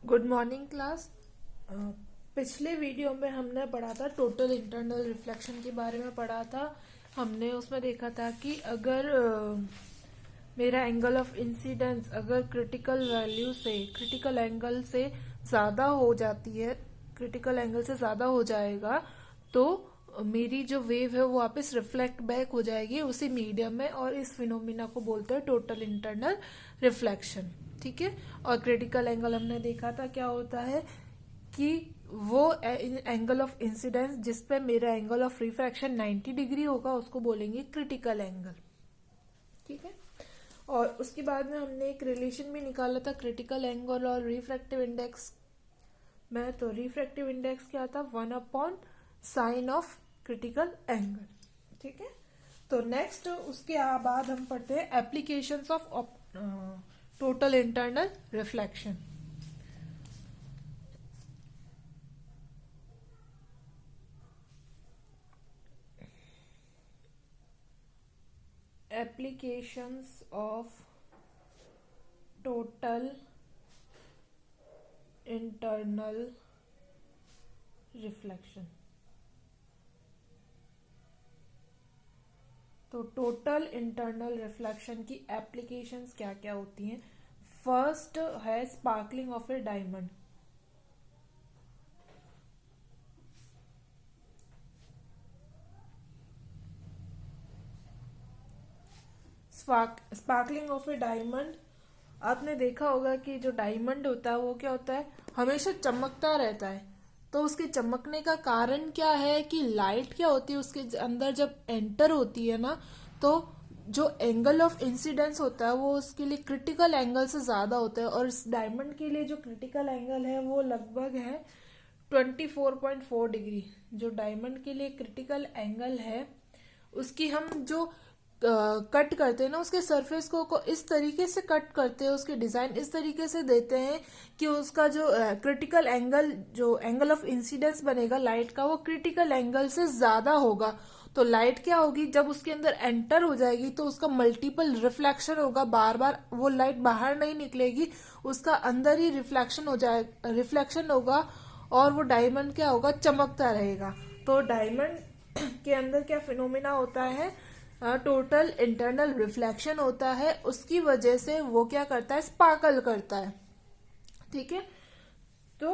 Good morning class. पिछले video में हमने पढ़ा था टोटल इंटरनल रिफ्लेक्शन के बारे में पढ़ा था। हमने उसमें देखा था कि अगर मेरा एंगल ऑफ इंसिडेंस अगर क्रिटिकल एंगल से ज़्यादा हो जाती है, क्रिटिकल एंगल से ज़्यादा हो जाएगा तो मेरी जो वेव है वो वापस रिफ्लेक्ट बैक हो जाएगी उसी मीडियम में, और इस फिनोमिना को बोलते हैं टोटल इंटरनल रिफ्लेक्शन। ठीक है। और क्रिटिकल एंगल हमने देखा था क्या होता है कि वो एंगल ऑफ इंसिडेंस जिस पे मेरा एंगल ऑफ रिफ्रैक्शन 90 डिग्री होगा उसको बोलेंगे क्रिटिकल एंगल। ठीक है। और उसके बाद में हमने एक रिलेशन भी निकाला था क्रिटिकल एंगल और रिफ्रैक्टिव इंडेक्स में। तो रिफ्रैक्टिव इंडेक्स क्या था, 1/sin ऑफ क्रिटिकल एंगल। ठीक है। तो नेक्स्ट उसके बाद हम पढ़ते हैं applications of total internal reflection. Applications of total internal reflection. तो टोटल इंटरनल रिफ्लेक्शन की एप्लीकेशंस क्या क्या होती हैं। फर्स्ट है sparkling of A diamond. Sparkling of A diamond, आपने देखा होगा कि जो डायमंड होता है वो क्या होता है, हमेशा चमकता रहता है। तो उसके चमकने का कारण क्या है कि लाइट क्या होती है उसके अंदर जब एंटर होती है ना, तो जो एंगल ऑफ इंसिडेंस होता है वो उसके लिए क्रिटिकल एंगल से ज्यादा होता है। और इस डायमंड के लिए जो क्रिटिकल एंगल है वो लगभग है 24.4 डिग्री। जो डायमंड के लिए क्रिटिकल एंगल है उसकी हम जो कट करते हैं ना, उसके सरफेस को इस तरीके से कट करते हैं, उसके डिजाइन इस तरीके से देते हैं कि उसका जो क्रिटिकल एंगल, जो एंगल ऑफ इंसिडेंस बनेगा लाइट का, वो क्रिटिकल एंगल से ज्यादा होगा। तो लाइट क्या होगी, जब उसके अंदर एंटर हो जाएगी तो उसका मल्टीपल रिफ्लेक्शन होगा, बार बार वो लाइट बाहर नहीं निकलेगी, उसका अंदर ही रिफ्लेक्शन होगा और वो डायमंड क्या होगा, चमकता रहेगा। तो डायमंड के अंदर क्या फिनोमिना होता है, टोटल इंटरनल रिफ्लेक्शन होता है। उसकी वजह से वो क्या करता है, स्पार्कल करता है। ठीक है। तो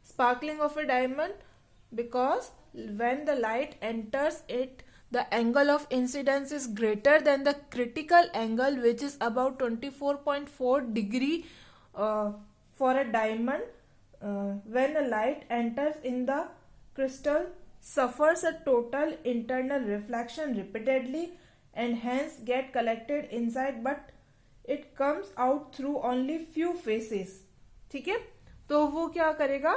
sparkling of A diamond because when the light enters it the angle of incidence is greater than the critical angle which is about 24.4 degree for a diamond. When a light enters in the crystal suffers a total internal reflection repeatedly and hence get collected inside, but it comes out through only few phases. ठीक है। तो वो क्या करेगा,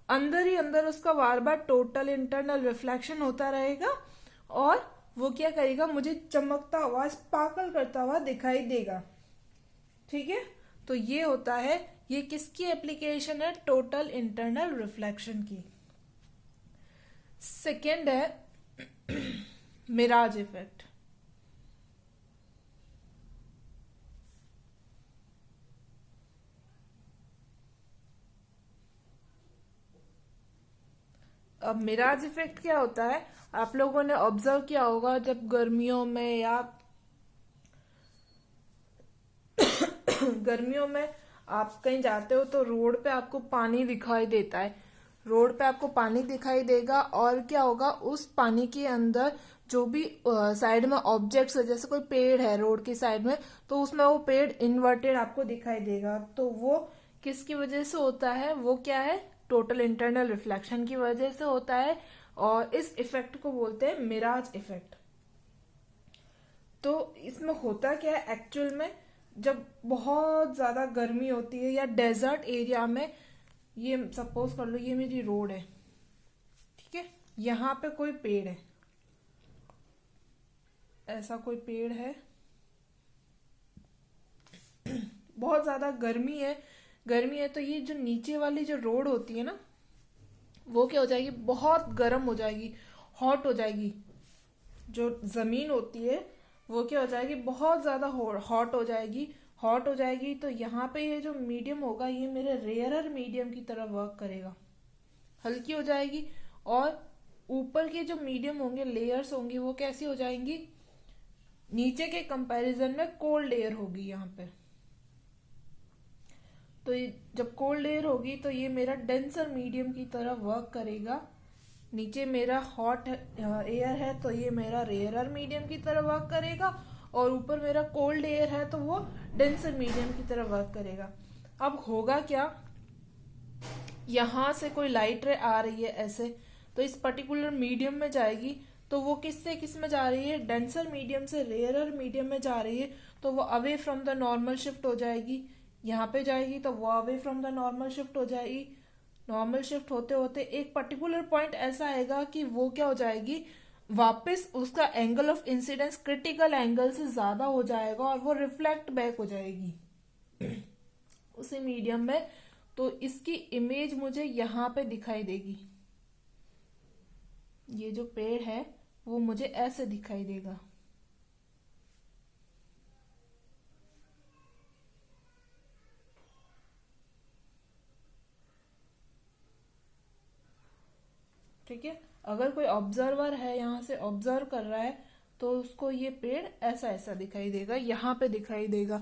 अंदर ही अंदर उसका बार बार total internal reflection होता रहेगा और वो क्या करेगा, मुझे चमकता हुआ, स्पार्कल करता हुआ दिखाई देगा। ठीक है। तो ये होता है, ये किसकी एप्लीकेशन है, टोटल इंटरनल रिफ्लेक्शन की। सेकेंड है मिराज इफेक्ट। अब मिराज इफेक्ट क्या होता है, आप लोगों ने ऑब्जर्व किया होगा जब गर्मियों में या गर्मियों में आप कहीं जाते हो तो रोड पे आपको पानी दिखाई देता है, रोड पे आपको पानी दिखाई देगा और क्या होगा, उस पानी के अंदर जो भी साइड में ऑब्जेक्ट्स है, जैसे कोई पेड़ है रोड की साइड में, तो उसमें वो पेड़ इन्वर्टेड आपको दिखाई देगा। तो वो किसकी वजह से होता है, वो क्या है, टोटल इंटरनल रिफ्लेक्शन की वजह से होता है। और इस इफेक्ट को बोलते हैं मिराज इफेक्ट। तो इसमें होता क्या है एक्चुअल में, जब बहुत ज्यादा गर्मी होती है या डेजर्ट एरिया में, ये सपोज कर लो ये मेरी रोड है, ठीक है, यहाँ पे कोई पेड़ है, ऐसा कोई पेड़ है, बहुत ज्यादा गर्मी है तो ये जो नीचे वाली जो रोड होती है ना, वो क्या हो जाएगी, बहुत गर्म हो जाएगी, हॉट हो जाएगी। जो जमीन होती है वो क्या हो जाएगी, बहुत ज्यादा हॉट हो जाएगी। हॉट हो जाएगी तो यहाँ पे ये जो मीडियम होगा ये मेरे रेयरर मीडियम की तरह वर्क करेगा, हल्की हो जाएगी। और ऊपर के जो मीडियम होंगे, लेयर्स होंगी, वो कैसी हो जाएंगी, नीचे के कंपैरिजन में कोल्ड एयर होगी यहाँ पे। तो ये जब कोल्ड एयर होगी तो ये मेरा डेंसर मीडियम की तरह वर्क करेगा। नीचे मेरा हॉट एयर है तो ये मेरा रेयरर मीडियम की तरह वर्क करेगा, और ऊपर मेरा कोल्ड एयर है तो वो डेंसर मीडियम की तरह वर्क करेगा। अब होगा क्या, यहां से कोई लाइट रे आ रही है ऐसे, तो इस पर्टिकुलर मीडियम में जाएगी, तो वो किस में जा रही है, डेंसर मीडियम से रेयरर मीडियम में जा रही है, तो वो away from the normal shift हो जाएगी। यहाँ पे जाएगी तो वो away from the normal shift हो जाएगी। नॉर्मल शिफ्ट होते होते एक पर्टिकुलर पॉइंट ऐसा आएगा कि वो क्या हो जाएगी, वापस उसका angle of incidence critical angle से ज्यादा हो जाएगा और वो रिफ्लेक्ट बैक हो जाएगी उसी मीडियम में। तो इसकी इमेज मुझे यहाँ पे दिखाई देगी, ये जो पेड़ है वो मुझे ऐसे दिखाई देगा। ठीक है, अगर कोई ऑब्जर्वर है यहाँ से ऑब्जर्व कर रहा है तो उसको ये पेड़ ऐसा ऐसा दिखाई देगा, यहाँ पे दिखाई देगा।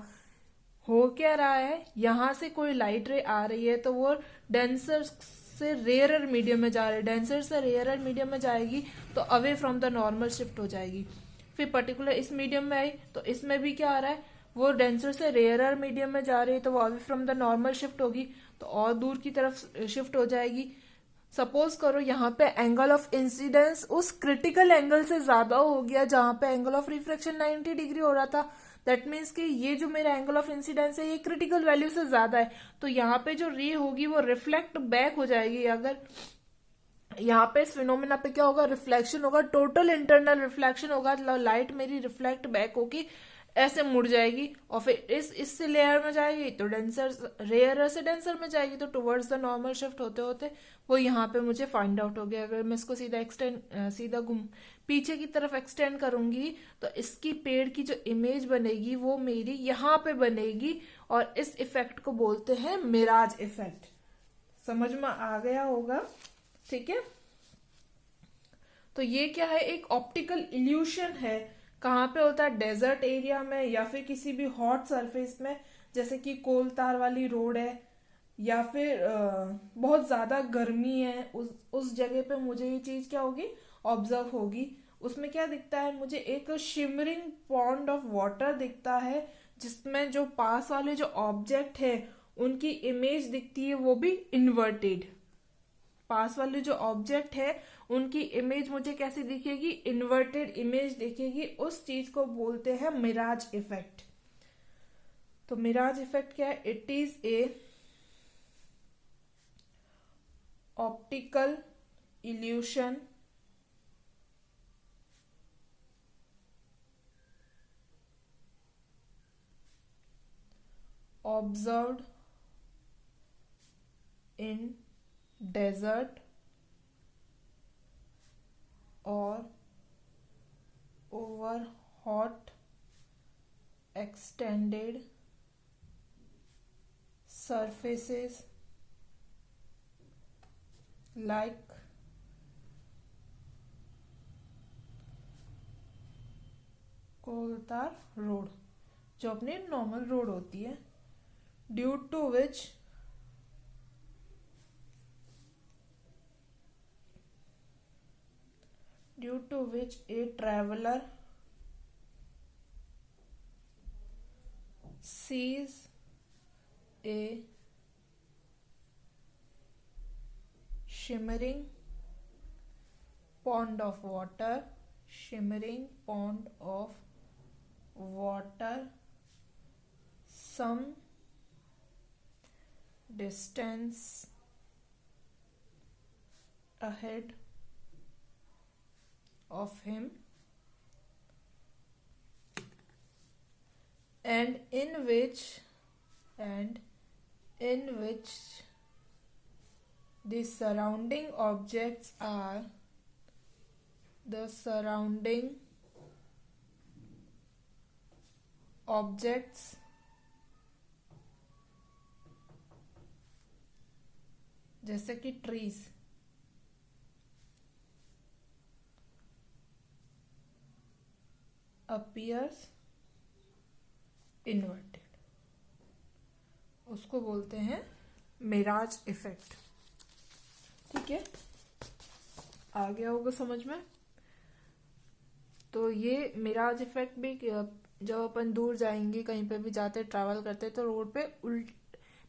हो क्या रहा है, यहाँ से कोई लाइट रे आ रही है तो वो डेंसर से रेयरर मीडियम में जा रही है, डेंसर से रेयरर मीडियम में जाएगी तो away from the normal shift हो जाएगी। फिर पर्टिकुलर इस मीडियम में आई तो इसमें भी क्या आ रहा है, वो डेंसर से रेयरर मीडियम में जा रही है तो वो away from the normal shift होगी, तो और दूर की तरफ शिफ्ट हो जाएगी। सपोज करो यहाँ पे एंगल ऑफ इंसिडेंस उस क्रिटिकल एंगल से ज्यादा हो गया जहां पे एंगल ऑफ रिफ्रैक्शन 90 डिग्री हो रहा था। दैट मीन्स कि ये जो मेरा एंगल ऑफ इंसिडेंस है ये क्रिटिकल वैल्यू से ज्यादा है, तो यहाँ पे जो रे होगी वो रिफ्लेक्ट बैक हो जाएगी। अगर यहाँ पे इस फिनोमेना पे क्या होगा, रिफ्लेक्शन होगा, टोटल इंटरनल रिफ्लेक्शन होगा, लाइट मेरी रिफ्लेक्ट बैक होगी, ऐसे मुड़ जाएगी और फिर इससे लेयर में जाएगी तो डेंसर, रेयर से डेंसर में जाएगी, तो टुवर्ड्स द नॉर्मल शिफ्ट होते होते वो यहाँ पे मुझे फाइंड आउट हो गया। अगर मैं इसको सीधा सीधा घूम पीछे की तरफ एक्सटेंड करूंगी तो इसकी पेड़ की जो इमेज बनेगी वो मेरी यहाँ पे बनेगी, और इस इफेक्ट को बोलते हैं मिराज इफेक्ट। समझ में आ गया होगा, ठीक है। तो ये क्या है, एक ऑप्टिकल इल्यूशन है। कहाँ पे होता है, डेजर्ट एरिया में या फिर किसी भी हॉट सरफेस में, जैसे कि कोलतार वाली रोड है या फिर बहुत ज्यादा गर्मी है, उस जगह पे मुझे ये चीज क्या होगी, ऑब्जर्व होगी। उसमें क्या दिखता है, मुझे एक शिमरिंग पॉन्ड ऑफ वाटर दिखता है जिसमें जो पास वाले जो ऑब्जेक्ट है उनकी इमेज दिखती है, वो भी इन्वर्टेड। पास वाले जो ऑब्जेक्ट है उनकी इमेज मुझे कैसी दिखेगी, इन्वर्टेड इमेज दिखेगी। उस चीज को बोलते हैं मिराज इफेक्ट। तो मिराज इफेक्ट क्या है, it is a optical illusion observed in desert or over hot extended surfaces like कोलतार रोड, जो अपनी नॉर्मल रोड होती है, due to which a traveler sees a shimmering pond of water, some distance ahead of him, and in which the surrounding objects are जैसे कि trees, appears inverted, उसको बोलते हैं मिराज इफेक्ट। ठीक है, आ गया होगा समझ में। तो ये मिराज इफेक्ट भी जब अपन दूर जाएंगे, कहीं पे भी जाते ट्रैवल करते, तो रोड पे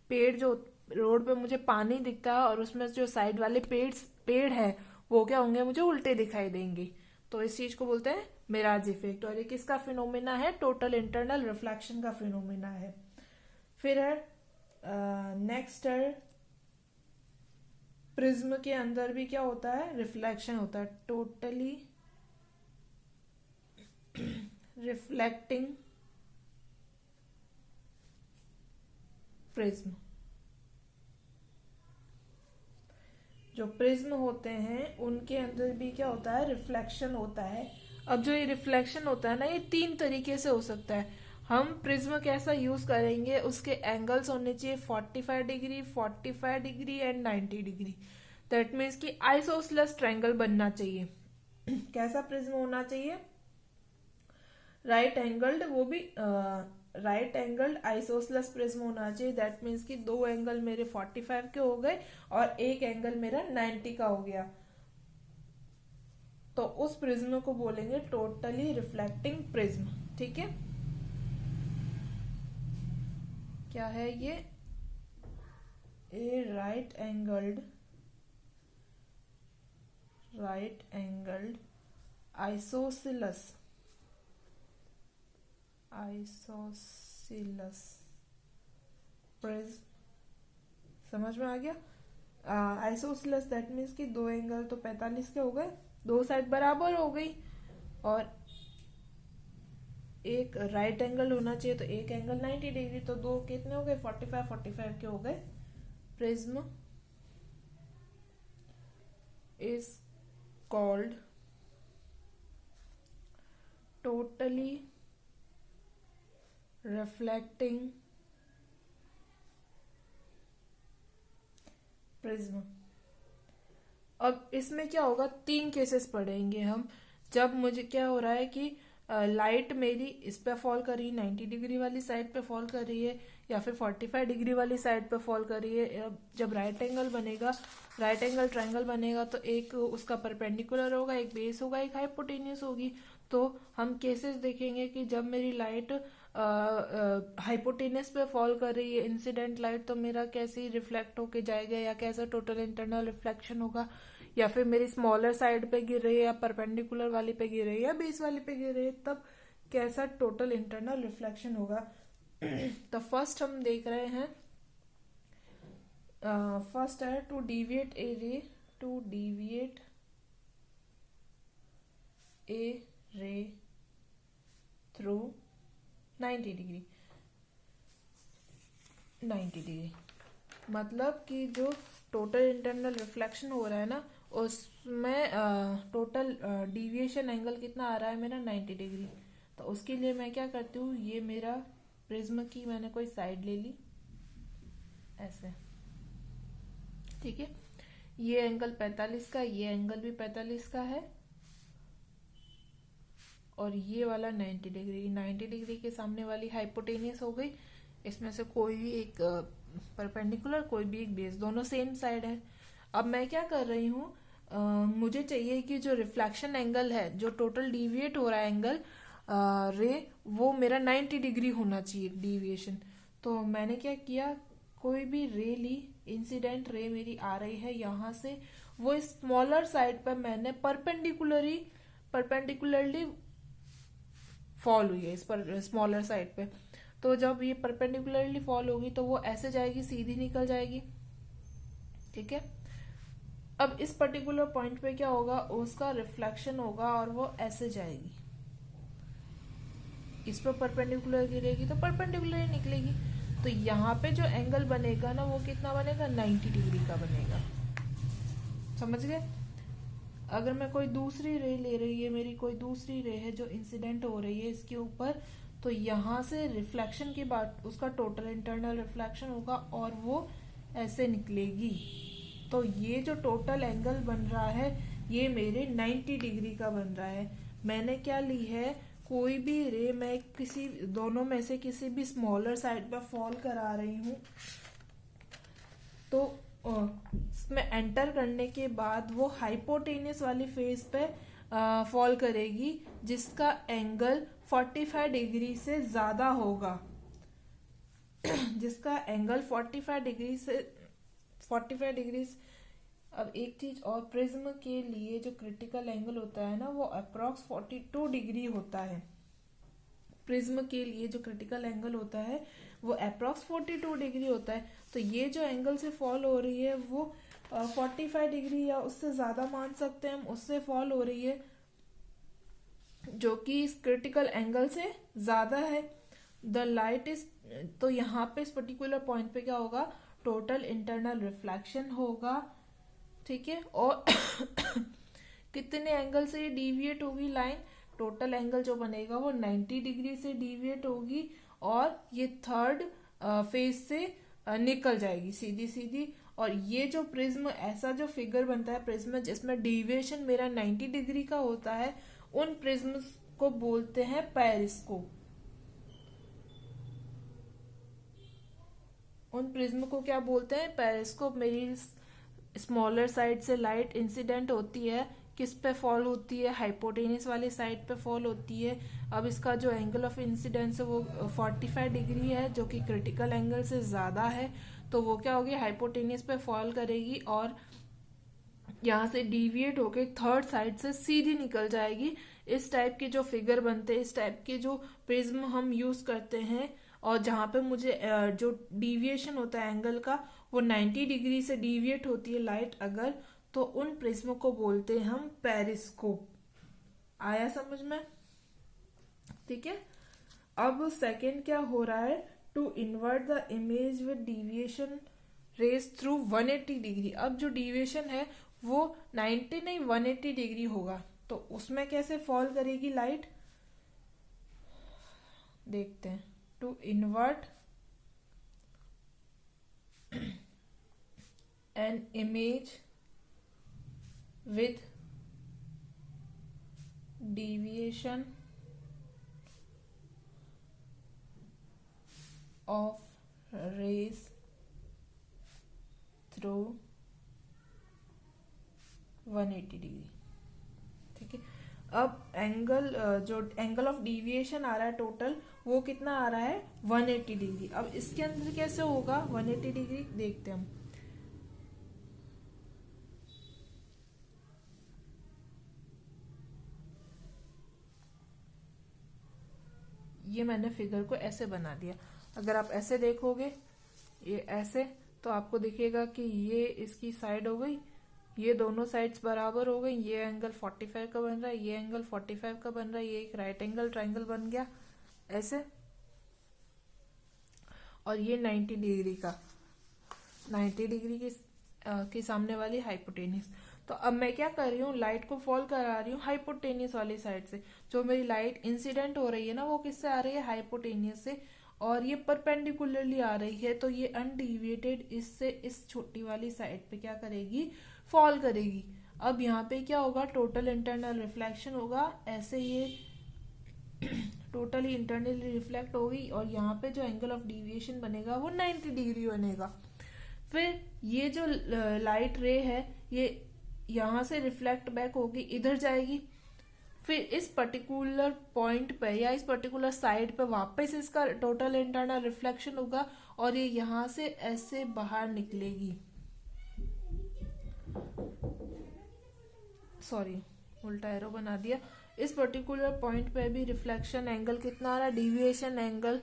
पेड़ जो रोड पे मुझे पानी दिखता है और उसमें जो साइड वाले पेड़ है वो क्या होंगे, मुझे उल्टे दिखाई देंगे। तो इस चीज को बोलते हैं मिराज इफेक्ट। और ये किसका फिनोमेना है? टोटल इंटरनल रिफ्लेक्शन का फिनोमेना है। फिर है नेक्स्ट है प्रिज्म के अंदर भी क्या होता है? रिफ्लेक्शन होता है। Totally reflecting prism. जो प्रिज्म होते हैं उनके अंदर भी क्या होता है? रिफ्लेक्शन होता है। अब जो ये रिफ्लेक्शन होता है ना, ये 3 तरीके से हो सकता है। हम प्रिज्म कैसा यूज करेंगे, उसके एंगल्स होने चाहिए 45 degree, 45 degree and 90 degree. That means कि आइसोसेलेस ट्रायंगल बनना चाहिए। कैसा प्रिज्म होना चाहिए? राइट एंगल्ड, वो भी राइट एंगल्ड आइसोसेलेस प्रिज्म होना चाहिए। दैट मीन्स कि 2 एंगल मेरे 45 के हो गए और 1 एंगल मेरा 90 का हो गया। तो उस प्रिज्म को बोलेंगे टोटली रिफ्लेक्टिंग प्रिज्म। ठीक है, क्या है ये? ए राइट एंगल्ड आइसोसेलेस प्रिज्म। समझ में आ गया? आइसोसेलेस दैट मीन्स कि 2 एंगल तो 45 के हो गए, 2 साइड बराबर हो गई, और एक राइट एंगल होना चाहिए तो 1 एंगल 90 डिग्री, तो 2 कितने हो गए? 45 के हो गए। Prism is called totally reflecting prism. अब इसमें क्या होगा? 3 केसेस पढ़ेंगे हम। जब मुझे क्या हो रहा है कि लाइट मेरी इस पे फॉल कर रही है, 90 डिग्री वाली साइड पे फॉल कर रही है, या फिर 45 डिग्री वाली साइड पे फॉल कर रही है। जब राइट एंगल बनेगा, राइट एंगल ट्रायंगल बनेगा, तो एक उसका परपेंडिकुलर होगा, एक बेस होगा, एक हाइपोटेन्यूस होगी। तो हम केसेस देखेंगे कि जब मेरी लाइट हाइपोटेनस पे फॉल कर रही है, इंसिडेंट लाइट, तो मेरा कैसे रिफ्लेक्ट होके जाएगा, या कैसा टोटल इंटरनल रिफ्लेक्शन होगा, या फिर मेरी स्मॉलर साइड पे गिर रही है, या परपेंडिकुलर वाली पे गिर रही है, या बेस वाली पे गिर रही है, तब कैसा टोटल इंटरनल रिफ्लेक्शन होगा। तो फर्स्ट हम देख रहे हैं, फर्स्ट है टू डिविएट ए रे थ्रू 90 डिग्री। मतलब कि जो टोटल इंटरनल रिफ्लेक्शन हो रहा है ना, उसमें टोटल डिविएशन एंगल कितना आ रहा है मेरा? 90 डिग्री। तो उसके लिए मैं क्या करती हूँ, ये मेरा प्रिज्म की मैंने कोई साइड ले ली ऐसे। ठीक है, ये एंगल 45 का, ये एंगल भी 45 का है, और ये वाला 90 डिग्री। 90 डिग्री के सामने वाली हाइपोटेनियस हो गई। इसमें से कोई भी एक परपेंडिकुलर, कोई भी एक बेस, दोनों सेम साइड है। अब मैं क्या कर रही हूँ, मुझे चाहिए कि जो रिफ्लेक्शन एंगल है, जो टोटल डिविएट हो रहा है एंगल रे, वो मेरा 90 डिग्री होना चाहिए डिविएशन। तो मैंने क्या किया, कोई भी रे ली, इंसिडेंट रे मेरी आ रही है यहाँ से, वो स्मॉलर साइड पर मैंने परपेंडिकुलरली फॉल हुई है इस पर, स्मॉलर साइड पे। तो जब ये परपेंडिकुलरली फॉल होगी तो वो ऐसे जाएगी, सीधी निकल जाएगी। ठीक है, अब इस पर्टिकुलर पॉइंट पे क्या होगा, उसका रिफ्लेक्शन होगा और वो ऐसे जाएगी, इस पर परपेंडिकुलर गिरेगी तो परपेंडिकुलर ही निकलेगी। तो यहाँ पे जो एंगल बनेगा ना, वो कितना बनेगा? 90 डिग्री का बनेगा। समझ गए? अगर मैं कोई दूसरी रे ले रही है, मेरी कोई दूसरी रे है जो इंसिडेंट हो रही है इसके ऊपर, तो यहाँ से रिफ्लेक्शन के बाद उसका टोटल इंटरनल रिफ्लेक्शन होगा और वो ऐसे निकलेगी। तो ये जो टोटल एंगल बन रहा है ये मेरे 90 डिग्री का बन रहा है। मैंने क्या ली है, कोई भी रे मैं किसी दोनों में से किसी भी स्मॉलर साइड पर फॉल करा रही हूँ, तो इसमें एंटर करने के बाद वो हाइपोटेनियस वाली फेस पे फॉल करेगी, जिसका एंगल 45 डिग्री से ज्यादा होगा। जिसका एंगल 45 डिग्री से 45 डिग्री। अब एक चीज और, प्रिज्म के लिए जो क्रिटिकल एंगल होता है ना वो अप्रॉक्स 42 डिग्री होता है। प्रिज्म के लिए जो क्रिटिकल एंगल होता है वो अप्रॉक्स 42 डिग्री होता है। तो ये जो एंगल से फॉल हो रही है वो 45 डिग्री या उससे ज्यादा मान सकते हैं हम, उससे फॉल हो रही है, जो कि इस क्रिटिकल एंगल से ज्यादा है। द लाइट इज, तो यहाँ पे इस पर्टिकुलर पॉइंट पे क्या होगा, टोटल इंटरनल रिफ्लेक्शन होगा, ठीक है। और कितने एंगल से ये डिविएट होगी लाइन, टोटल एंगल जो बनेगा वो 90 डिग्री से डिविएट होगी और ये थर्ड फेज से निकल जाएगी सीधी सीधी। और ये जो प्रिज्म, ऐसा जो फिगर बनता है प्रिज्म जिसमें डिविएशन मेरा 90 डिग्री का होता है, उन प्रिज्म को बोलते हैं पेरिस्कोप। उन प्रिज्म को क्या बोलते हैं, पेरिस्कोप। मेरी स्मॉलर साइड से लाइट इंसिडेंट होती है, किस पे फॉल होती है, हाइपोटेनियस वाली साइड पे फॉल होती है। अब इसका जो एंगल ऑफ इंसिडेंस है वो 45 डिग्री है, जो कि क्रिटिकल एंगल से ज्यादा है। तो वो क्या होगी, हाइपोटेनियस पे फॉल करेगी और यहाँ से डिविएट होके थर्ड साइड से सीधी निकल जाएगी। इस टाइप के जो फिगर बनते हैं, इस टाइप के जो प्रिज्म हम यूज करते हैं, और जहाँ पे मुझे जो डिविएशन होता है एंगल का वो 90 डिग्री से डिविएट होती है लाइट अगर, तो उन प्रिज्म को बोलते हैं हम पेरिस्कोप। आया समझ में, ठीक है। अब सेकेंड क्या हो रहा है, to invert the image with deviation rays through 180 degree. अब जो डिविएशन है वो 90 नहीं 180 डिग्री होगा, तो उसमें कैसे फॉल करेगी लाइट, देखते हैं। To invert an image with deviation of rays through 180 degree, ठीक है। अब एंगल, जो एंगल ऑफ डिविएशन आ रहा है टोटल, वो कितना आ रहा है 180 डिग्री। अब इसके अंदर कैसे होगा 180 डिग्री, देखते हैं हम। ये मैंने फिगर को ऐसे बना दिया। अगर आप ऐसे देखोगे, ये ऐसे, तो आपको दिखेगा कि ये इसकी साइड हो गई, ये दोनों साइड्स बराबर हो गई, ये एंगल 45 का बन रहा है, ये एंगल 45 का बन रहा है, ये एक राइट एंगल ट्राइंगल बन गया ऐसे, और ये 90 डिग्री का, 90 डिग्री की सामने वाली हाइपोटेनियस। तो अब मैं क्या कर रही हूँ, लाइट को फॉल करा रही हूँ हाइपोटेनियस वाली साइड से। जो मेरी लाइट इंसिडेंट हो रही है ना वो किससे आ रही है, हाइपोटेनियस से, और ये परपेंडिकुलरली आ रही है, तो ये अनडिविएटेड इससे इस छोटी वाली साइड पे क्या करेगी, फॉल करेगी। अब यहाँ पे क्या होगा, टोटल इंटरनल रिफ्लेक्शन होगा, ऐसे ये टोटली इंटरनली रिफ्लेक्ट होगी, और यहाँ पे जो एंगल ऑफ डिविएशन बनेगा वो 90 डिग्री बनेगा। फिर ये जो लाइट रे है ये यहाँ से रिफ्लेक्ट बैक होगी, इधर जाएगी, फिर इस पर्टिकुलर पॉइंट पे या इस पर्टिकुलर साइड पे वापस इसका टोटल इंटरनल रिफ्लेक्शन होगा, और ये यहाँ से ऐसे बाहर निकलेगी। सॉरी, उल्टा एरो बना दिया। इस पर्टिकुलर पॉइंट पे भी रिफ्लेक्शन एंगल कितना आ रहा है, डिविएशन एंगल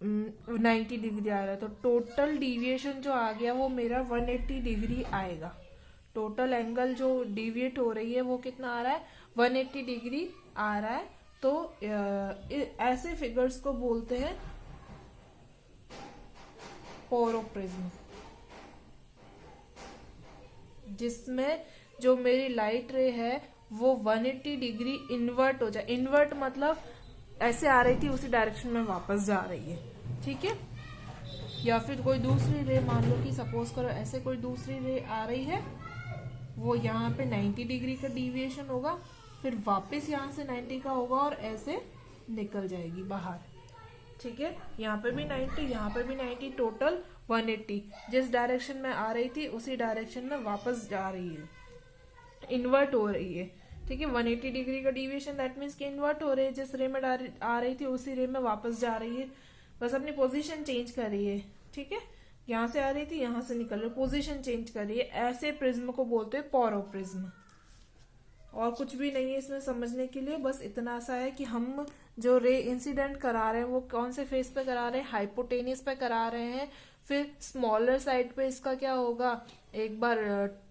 90 डिग्री आ रहा है, तो टोटल डिविएशन जो आ गया वो मेरा 180 डिग्री आएगा। टोटल एंगल जो डिविएट हो रही है वो कितना आ रहा है, 180 डिग्री आ रहा है। तो ऐसे फिगर्स को बोलते हैं पोरोप्रिज्म, जिसमें जो मेरी लाइट रे है वो 180 डिग्री इन्वर्ट हो जाए। इन्वर्ट मतलब ऐसे आ रही थी उसी डायरेक्शन में वापस जा रही है, ठीक है। या फिर कोई दूसरी रे, मान लो कि सपोज करो ऐसे कोई दूसरी रे आ रही है, वो यहाँ पे 90 डिग्री का डिविएशन होगा, फिर वापस यहाँ से 90 का होगा और ऐसे निकल जाएगी बाहर। ठीक है, यहाँ पे भी 90, यहाँ पे भी 90, टोटल 180। जिस डायरेक्शन में आ रही थी उसी डायरेक्शन में वापस जा रही है, इन्वर्ट हो रही है। ठीक है, 180 डिग्री का डिविएशन, दैट मीन्स कि इन्वर्ट हो रही है, जिस रे में आ रही थी उसी रे में वापस जा रही है, बस अपनी पोजीशन चेंज कर रही है। ठीक है, यहाँ से आ रही थी, यहाँ से निकल रही, पोजीशन चेंज कर रही है। ऐसे प्रिज्म को बोलते हैं पोरोप्रिज्म। और कुछ भी नहीं है इसमें समझने के लिए, बस इतना सा है कि हम जो रे इंसिडेंट करा रहे हैं वो कौन से फेस पे करा रहे हैं, हाइपोटेनियस पे करा रहे हैं। फिर स्मॉलर साइड पे इसका क्या होगा, एक बार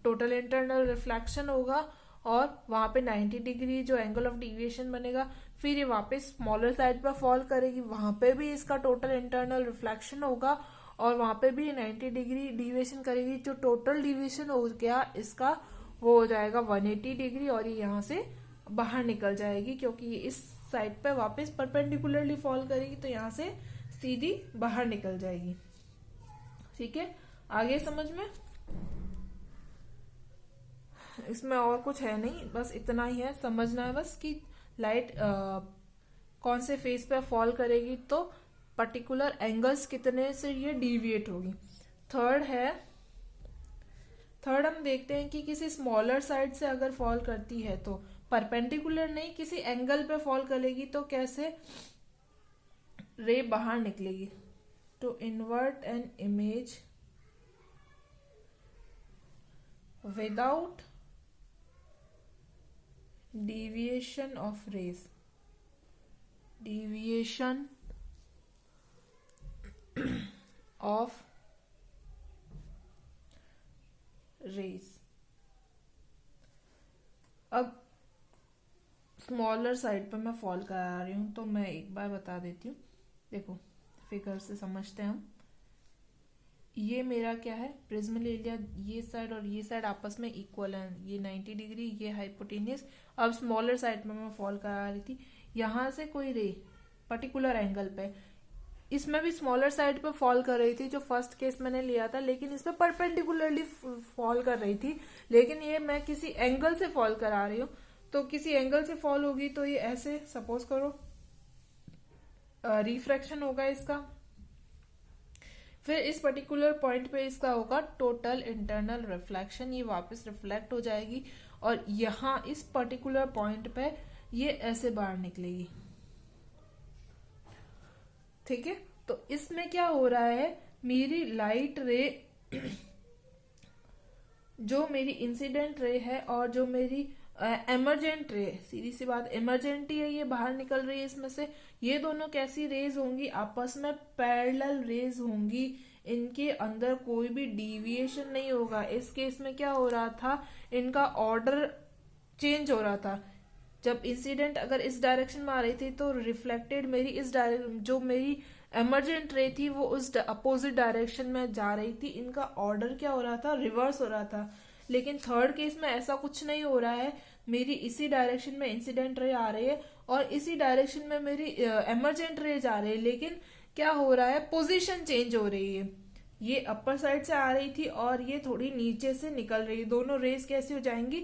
टोटल इंटरनल रिफ्लेक्शन होगा और वहां पे 90 डिग्री जो एंगल ऑफ डिविएशन बनेगा, फिर ये वापस स्मॉलर साइड पर फॉल करेगी, वहां पे भी इसका टोटल इंटरनल रिफ्लेक्शन होगा और वहां पे भी 90 डिग्री डिविएशन करेगी। जो टोटल डिविएशन हो गया इसका वो हो जाएगा 180 डिग्री और ये यहाँ से बाहर निकल जाएगी, क्योंकि ये इस साइड पे वापस परपेंडिकुलरली फॉल करेगी तो यहाँ से सीधी बाहर निकल जाएगी। ठीक है, आगे समझ में? इसमें और कुछ है नहीं, बस इतना ही है, समझना है बस कि लाइट कौन से फेस पे फॉल करेगी तो पर्टिकुलर एंगल्स कितने से ये डिविएट होगी। थर्ड हम देखते हैं कि किसी स्मॉलर साइड से अगर फॉल करती है तो परपेंडिकुलर नहीं, किसी एंगल पे फॉल करेगी तो कैसे रे बाहर निकलेगी। To invert an image without deviation of rays, deviation of rays। अब स्मॉलर साइड पर मैं फॉल करा रही हूं तो मैं एक बार बता देती हूँ, देखो फिगर से समझते हैं हम। ये मेरा क्या है, प्रिज्म ले लिया, ये साइड और ये साइड आपस में इक्वल है, ये 90 डिग्री, ये हाइपोटेनियस। अब स्मॉलर साइड में मैं फॉल करा रही थी, यहाँ से कोई रे पर्टिकुलर एंगल पे, इसमें भी स्मॉलर साइड पे फॉल कर रही थी जो फर्स्ट केस मैंने लिया था, लेकिन इसमें परपेंडिकुलरली फॉल कर रही थी, लेकिन ये मैं किसी एंगल से फॉल करा रही हूँ। तो किसी एंगल से फॉल होगी तो ये ऐसे सपोज करो रिफ्रैक्शन होगा इसका, फिर इस पर्टिकुलर पॉइंट पे इसका होगा टोटल इंटरनल रिफ्लेक्शन, ये वापस रिफ्लेक्ट हो जाएगी और यहाँ इस पर्टिकुलर पॉइंट पे ये ऐसे बाहर निकलेगी। ठीक है, तो इसमें क्या हो रहा है, मेरी लाइट रे जो मेरी इंसिडेंट रे है और जो मेरी एमरजेंट रे, सीधी सी बात एमरजेंट ही है, ये बाहर निकल रही है इसमें से, ये दोनों कैसी रेज होंगी, आपस में पैरेलल रेज होंगी, इनके अंदर कोई भी डिविएशन नहीं होगा। इस केस में क्या हो रहा था, इनका ऑर्डर चेंज हो रहा था। जब इंसिडेंट अगर इस डायरेक्शन में आ रही थी तो रिफ्लेक्टेड मेरी इस डायरेक्शन, जो मेरी एमरजेंट रे थी वो उस अपोजिट डायरेक्शन में जा रही थी, इनका ऑर्डर क्या हो रहा था, रिवर्स हो रहा था। लेकिन थर्ड केस में ऐसा कुछ नहीं हो रहा है, मेरी इसी डायरेक्शन में इंसिडेंट रे आ रही है और इसी डायरेक्शन में मेरी एमरजेंट रे जा रही है, लेकिन क्या हो रहा है, पोजीशन चेंज हो रही है। ये अपर साइड से आ रही थी और ये थोड़ी नीचे से निकल रही है। दोनों रेज कैसी हो जाएंगी,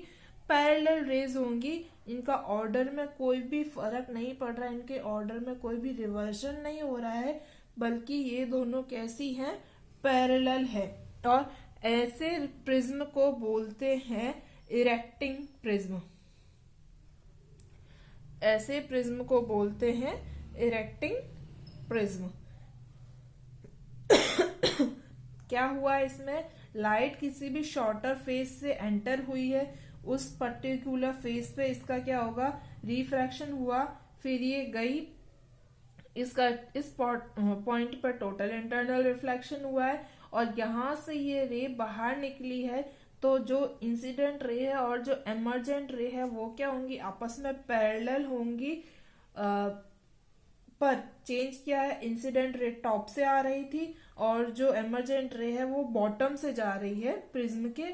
पैरेलल रेज होंगी, इनका ऑर्डर में कोई भी फर्क नहीं पड़ रहा है, इनके ऑर्डर में कोई भी रिवर्जन नहीं हो रहा है, बल्कि ये दोनों कैसी हैं, पैरेलल है। और ऐसे प्रिज्म को बोलते हैं इरेक्टिंग प्रिज्म, ऐसे प्रिज्म को बोलते हैं इरेक्टिंग प्रिज्म। क्या हुआ इसमें, लाइट किसी भी शॉर्टर फेस से एंटर हुई है, उस पर्टिकुलर फेस पे इसका क्या होगा, रिफ्रैक्शन हुआ, फिर ये गई, इसका इस पॉइंट पर टोटल इंटरनल रिफ्लेक्शन हुआ है और यहां से ये रे बाहर निकली है। तो जो इंसिडेंट रे है और जो एमरजेंट रे है वो क्या होंगी, आपस में पैरेलल होंगी, पर चेंज क्या है, इंसिडेंट रे टॉप से आ रही थी और जो एमरजेंट रे है वो बॉटम से जा रही है प्रिज्म के।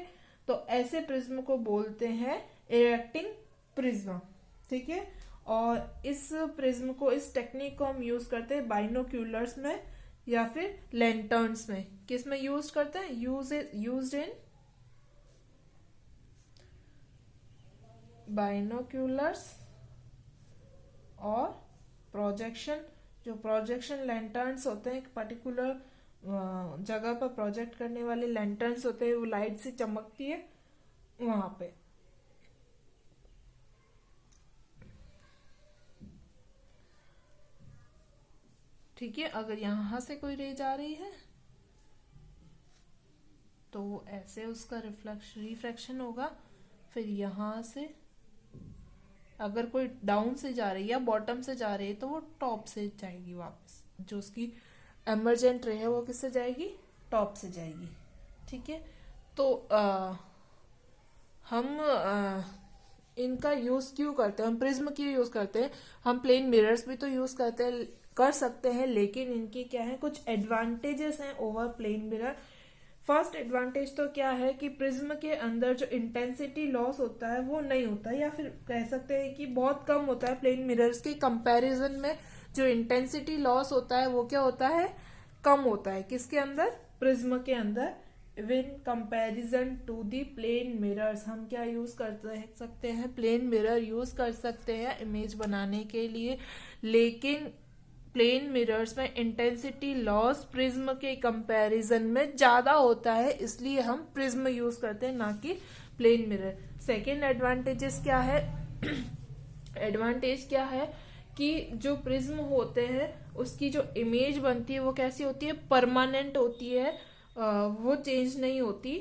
तो ऐसे प्रिज्म को बोलते हैं इरेक्टिंग प्रिज्म। ठीक है, और इस प्रिज्म को, इस टेक्निक को हम यूज करते हैं बाइनोक्यूलर्स में, या फिर लैंटर्न्स में, किस में यूज करते हैं, यूज्ड इन बाइनोक्यूलर्स और प्रोजेक्शन। जो प्रोजेक्शन लैंटर्न्स होते हैं, एक पर्टिकुलर जगह पर प्रोजेक्ट करने वाले लैंटर्न्स होते हैं, वो लाइट से चमकती है वहां पे। ठीक है, अगर यहां से कोई रे जा रही है तो ऐसे उसका रिफ्रैक्शन होगा। फिर यहां से अगर कोई डाउन से जा रही है या बॉटम से जा रही है तो वो टॉप से जाएगी वापस। जो उसकी एमरजेंट रे है वो किससे जाएगी, टॉप से जाएगी। ठीक है, तो हम इनका यूज क्यों करते हैं, हम प्रिज्म क्यों यूज करते हैं, हम प्लेन मिरर्स भी तो यूज कर सकते हैं, लेकिन इनके क्या है, कुछ एडवांटेजेस हैं over plane mirror. First advantage तो क्या है कि प्रिज्म के अंदर जो इंटेंसिटी लॉस होता है वो नहीं होता है, या फिर कह सकते हैं कि बहुत कम होता है। प्लेन मिरर्स के कंपैरिजन में जो इंटेंसिटी लॉस होता है वो क्या होता है, कम होता है। किसके अंदर, प्रिज्म के अंदर। In comparison to the plane mirrors, हम क्या यूज कर सकते हैं, प्लेन मिरर यूज कर सकते हैं इमेज बनाने के लिए, लेकिन प्लेन मिरर्स में इंटेंसिटी लॉस प्रिज्म के कंपैरिजन में ज्यादा होता है, इसलिए हम प्रिज्म यूज करते हैं, ना कि प्लेन मिरर। सेकेंड एडवांटेजेस क्या है एडवांटेज क्या है कि जो प्रिज्म होते हैं उसकी जो इमेज बनती है वो कैसी होती है, परमानेंट होती है, वो चेंज नहीं होती।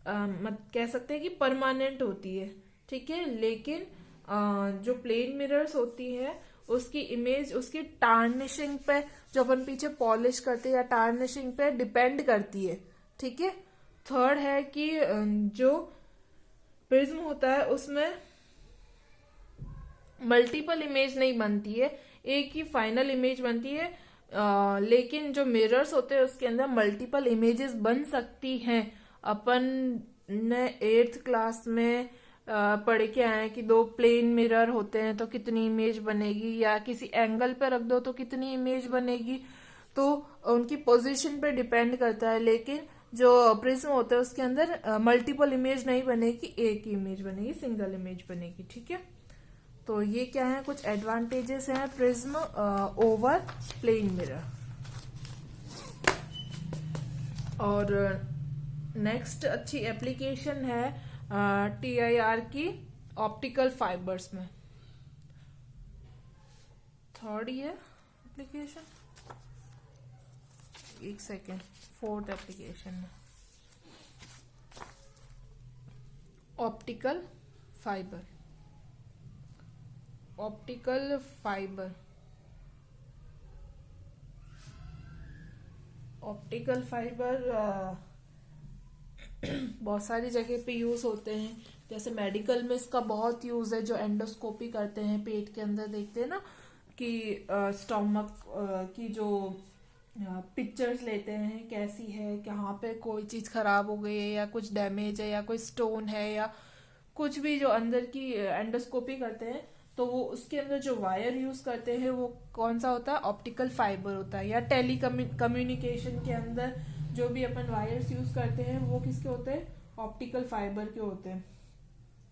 कह सकते हैं कि परमानेंट होती है। ठीक है, लेकिन जो प्लेन मिरर्स होती है उसकी इमेज उसकी टार्निशिंग पे, जो अपन पीछे पॉलिश करते हैं या टार्निशिंग पे डिपेंड करती है। ठीक है, थर्ड है कि जो प्रिज्म होता है उसमें मल्टीपल इमेज नहीं बनती है, एक ही फाइनल इमेज बनती है। लेकिन जो मिरर्स होते हैं उसके अंदर मल्टीपल इमेजेस बन सकती हैं। अपन ने 8th क्लास में पढ़ के आए हैं कि 2 प्लेन मिरर होते हैं तो कितनी इमेज बनेगी, या किसी एंगल पे रख दो तो कितनी इमेज बनेगी, तो उनकी पोजीशन पे डिपेंड करता है। लेकिन जो प्रिज्म होता है उसके अंदर मल्टीपल इमेज नहीं बनेगी, एक ही इमेज बनेगी, सिंगल इमेज बनेगी। ठीक है, तो ये क्या है, कुछ एडवांटेजेस हैं प्रिज्म ओवर प्लेन मिरर। और नेक्स्ट अच्छी एप्लीकेशन है TIR की ऑप्टिकल फाइबर्स में। थर्ड ये एप्लीकेशन, एक सेकेंड, फोर्थ एप्लीकेशन में ऑप्टिकल फाइबर। ऑप्टिकल फाइबर बहुत सारी जगह पे यूज होते हैं। जैसे मेडिकल में इसका बहुत यूज है, जो एंडोस्कोपी करते हैं, पेट के अंदर देखते हैं ना कि स्टोमक की जो पिक्चर्स लेते हैं कैसी है, कहाँ पे कोई चीज खराब हो गई है या कुछ डैमेज है या कोई स्टोन है या कुछ भी, जो अंदर की एंडोस्कोपी करते हैं तो वो उसके अंदर जो वायर यूज करते हैं वो कौन सा होता है, ऑप्टिकल फाइबर होता है। या टेली कम्युनिकेशन के अंदर जो भी अपन वायर्स यूज करते हैं वो किसके होते हैं, ऑप्टिकल फाइबर के होते हैं।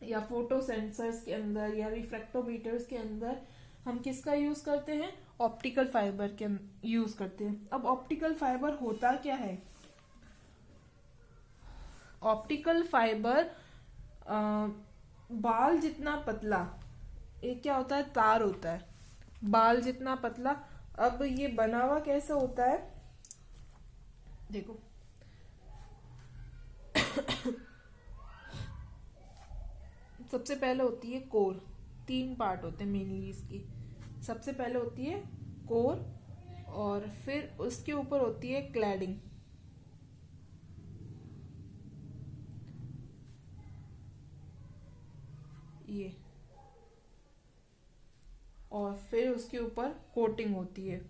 या फोटो सेंसर्स के अंदर या रिफ्रैक्टोमीटर्स के अंदर हम किसका यूज करते हैं, ऑप्टिकल फाइबर के यूज करते हैं। अब ऑप्टिकल फाइबर होता क्या है, ऑप्टिकल फाइबर बाल जितना पतला, एक क्या होता है, तार होता है बाल जितना पतला। अब ये बना हुआ कैसा होता है, देखो सबसे पहले होती है कोर, 3 पार्ट होते हैं मेनली इसकी। सबसे पहले होती है कोर और फिर उसके ऊपर होती है क्लैडिंग, ये, और फिर उसके ऊपर कोटिंग होती है।